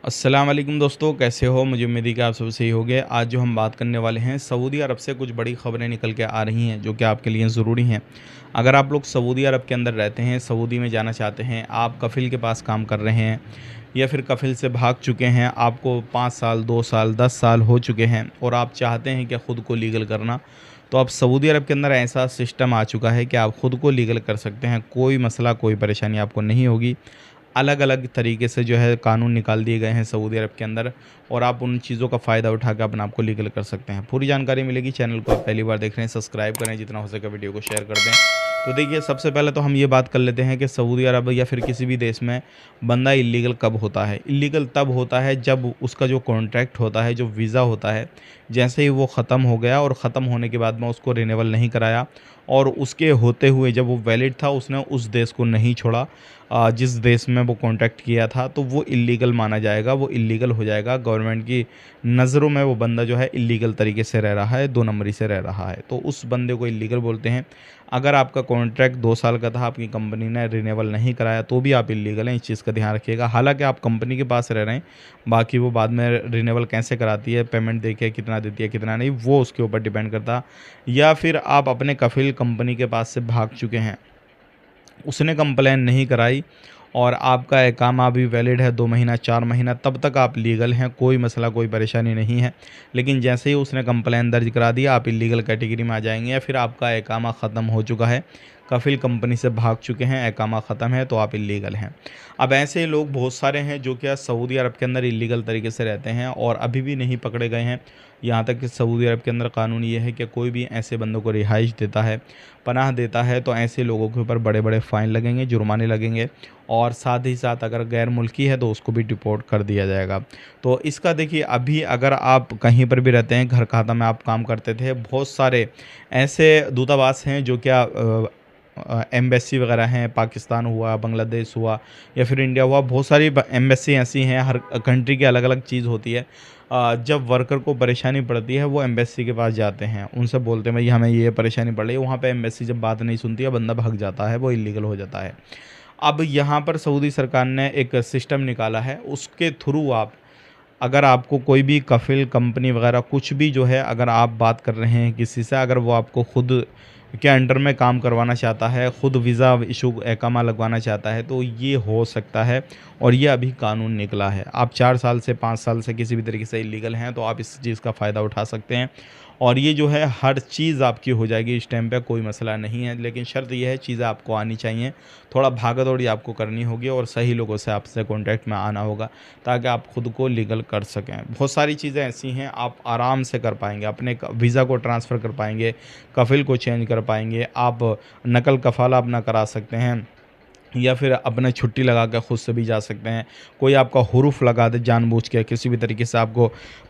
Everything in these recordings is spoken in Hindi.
अस्सलाम वालेकुम दोस्तों, कैसे हो? मुझे उम्मीद है कि आप सब सही होंगे। आज जो हम बात करने वाले हैं, सऊदी अरब से कुछ बड़ी खबरें निकल के आ रही हैं जो कि आपके लिए ज़रूरी हैं। अगर आप लोग सऊदी अरब के अंदर रहते हैं, सऊदी में जाना चाहते हैं, आप कफ़िल के पास काम कर रहे हैं या फिर कफ़िल से भाग चुके हैं, आपको 5 साल, 2 साल, 10 साल हो चुके हैं और आप चाहते हैं कि ख़ुद को लीगल करना, तो अब सऊदी अरब के अंदर ऐसा सिस्टम आ चुका है कि आप ख़ुद को लीगल कर सकते हैं। कोई मसला, कोई परेशानी आपको नहीं होगी। अलग-अलग तरीके से जो है कानून निकाल दिए गए हैं सऊदी अरब के अंदर और आप उन चीज़ों का फ़ायदा उठा के अपने आप को लीगल कर सकते हैं। पूरी जानकारी मिलेगी। चैनल को आप पहली बार देख रहे हैं, सब्सक्राइब करें, जितना हो सके वीडियो को शेयर कर दें। तो देखिए, सबसे पहले तो हम ये बात कर लेते हैं कि सऊदी अरब या फिर किसी भी देश में बंदा इल्लीगल कब होता है। इल्लीगल तब होता है जब उसका जो कॉन्ट्रैक्ट होता है, जो वीज़ा होता है, जैसे ही वो ख़त्म हो गया और ख़त्म होने के बाद में उसको रिन्यूअल नहीं कराया और उसके होते हुए जब वो वैलिड था, उसने उस देश को नहीं छोड़ा जिस देश में वो कॉन्ट्रैक्ट किया था, तो वो इल्लीगल माना जाएगा, वो इल्लीगल हो जाएगा। गवर्नमेंट की नज़रों में वो बंदा जो है इल्लीगल तरीके से रह रहा है, 2 नंबरी से रह रहा है, तो उस बंदे को इल्लीगल बोलते हैं। अगर आपका कॉन्ट्रैक्ट 2 साल का था, आपकी कंपनी ने रिन्यूअल नहीं कराया, तो भी आप इल्लीगल हैं, इस चीज़ का ध्यान रखिएगा। हालाँकि आप कंपनी के पास रह रहे हैं, बाकी वो बाद में रिन्यूअल कैसे कराती है, पेमेंट देके कितना देती है, कितना नहीं, वो उसके ऊपर डिपेंड करता। या फिर आप अपने कफ़िल कंपनी के पास से भाग चुके हैं, उसने कंप्लेन नहीं कराई और आपका इकामा भी वैलिड है 2 महीना, 4 महीना, तब तक आप लीगल हैं, कोई मसला, कोई परेशानी नहीं है। लेकिन जैसे ही उसने कंप्लेन दर्ज करा दिया, आप इल्लीगल कैटेगरी में आ जाएँगे या फिर आपका इकामा ख़त्म हो चुका है, कफ़िल कंपनी से भाग चुके हैं, इकामा ख़त्म है, तो आप इल्लीगल हैं। अब ऐसे लोग बहुत सारे हैं जो कि सऊदी अरब के अंदर इल्लीगल तरीके से रहते हैं और अभी भी नहीं पकड़े गए हैं। यहाँ तक कि सऊदी अरब के अंदर कानून ये है कि कोई भी ऐसे बंदों को रिहाइश देता है, पनाह देता है, तो ऐसे लोगों के ऊपर बड़े-बड़े फ़ाइन लगेंगे, जुर्माने लगेंगे और साथ ही साथ अगर गैर मुल्की है तो उसको भी डिपोर्ट कर दिया जाएगा। तो इसका देखिए, अभी अगर आप कहीं पर भी रहते हैं, घर खाता में आप काम करते थे, बहुत सारे ऐसे दूतावास हैं जो क्या एम्बेसी वगैरह हैं, पाकिस्तान हुआ, बांग्लादेश हुआ या फिर इंडिया हुआ, बहुत सारी एम्बेसी ऐसी हैं, हर कंट्री की अलग-अलग चीज़ होती है। जब वर्कर को परेशानी पड़ती है, वो एम्बेसी के पास जाते हैं, उनसे बोलते हैं, भई हमें ये परेशानी पड़ रही है। वहाँ पे एम्बेसी जब बात नहीं सुनती है, बंदा भाग जाता है, वो इल्लीगल हो जाता है। अब यहाँ पर सऊदी सरकार ने एक सिस्टम निकाला है, उसके थ्रू आप, अगर आपको कोई भी कफ़िल कंपनी वगैरह कुछ भी जो है, अगर आप बात कर रहे हैं किसी से, अगर वो आपको खुद के अंडर में काम करवाना चाहता है, खुद वीज़ा इशू इकामा लगवाना चाहता है, तो ये हो सकता है और ये अभी कानून निकला है। आप 4 साल से 5 साल से किसी भी तरीके से इल्लीगल हैं, तो आप इस चीज़ का फ़ायदा उठा सकते हैं और ये जो है हर चीज़ आपकी हो जाएगी इस टाइम पे, कोई मसला नहीं है। लेकिन शर्त ये है, चीज़ें आपको आनी चाहिए, थोड़ा भागा-दौड़ी आपको करनी होगी और सही लोगों से आपसे कॉन्टैक्ट में आना होगा ताकि आप खुद को लीगल कर सकें। बहुत सारी चीज़ें ऐसी हैं, आप आराम से कर पाएँगे, अपने क वीज़ा को ट्रांसफ़र कर पाएँगे, कफ़िल को चेंज कर पाएँगे, आप नकल कफ़ाला अपना करा सकते हैं या फिर अपने छुट्टी लगा के खुद से भी जा सकते हैं। कोई आपका हुरूफ लगा दे जानबूझ के किसी भी तरीके से आपको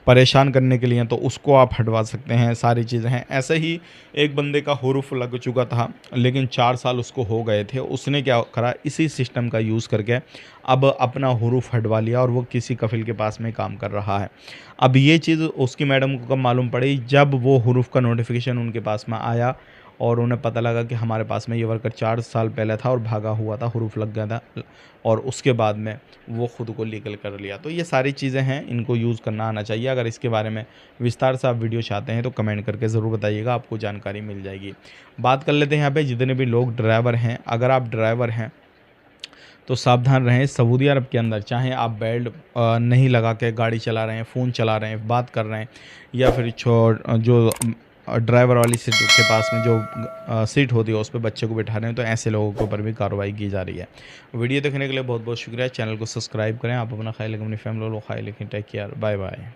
परेशान करने के लिए, तो उसको आप हटवा सकते हैं, सारी चीज़ें हैं। ऐसे ही एक बंदे का हुरूफ लग चुका था, लेकिन 4 साल उसको हो गए थे। उसने क्या करा, इसी सिस्टम का यूज़ करके अब अपना हुरूफ हटवा लिया और वो किसी कफ़िल के पास में काम कर रहा है। अब ये चीज़ उसकी मैडम को कब मालूम पड़ी, जब वो हुरूफ का नोटिफ़िकेशन उनके पास में आया और उन्हें पता लगा कि हमारे पास में ये वर्कर 4 साल पहले था और भागा हुआ था, हुरूफ लग गया था और उसके बाद में वो खुद को लीगल कर लिया। तो ये सारी चीज़ें हैं, इनको यूज़ करना आना चाहिए। अगर इसके बारे में विस्तार से आप वीडियो चाहते हैं तो कमेंट करके ज़रूर बताइएगा, आपको जानकारी मिल जाएगी। बात कर लेते हैं यहाँ पे जितने भी लोग ड्राइवर हैं, अगर आप ड्राइवर हैं तो सावधान रहें। सऊदी अरब के अंदर चाहे आप बेल्ट नहीं लगा के गाड़ी चला रहे हैं, फ़ोन चला रहे हैं, बात कर रहे हैं या फिर जो ड्राइवर वाली सीट के पास में जो सीट होती है उस पे बच्चे को बिठा रहे हैं, तो ऐसे लोगों के ऊपर भी कार्रवाई की जा रही है। वीडियो देखने के लिए बहुत बहुत शुक्रिया। चैनल को सब्सक्राइब करें। आप अपना ख्याल रखें, अपनी फैमिली वालों को ख्याल रखें। Take care, bye bye.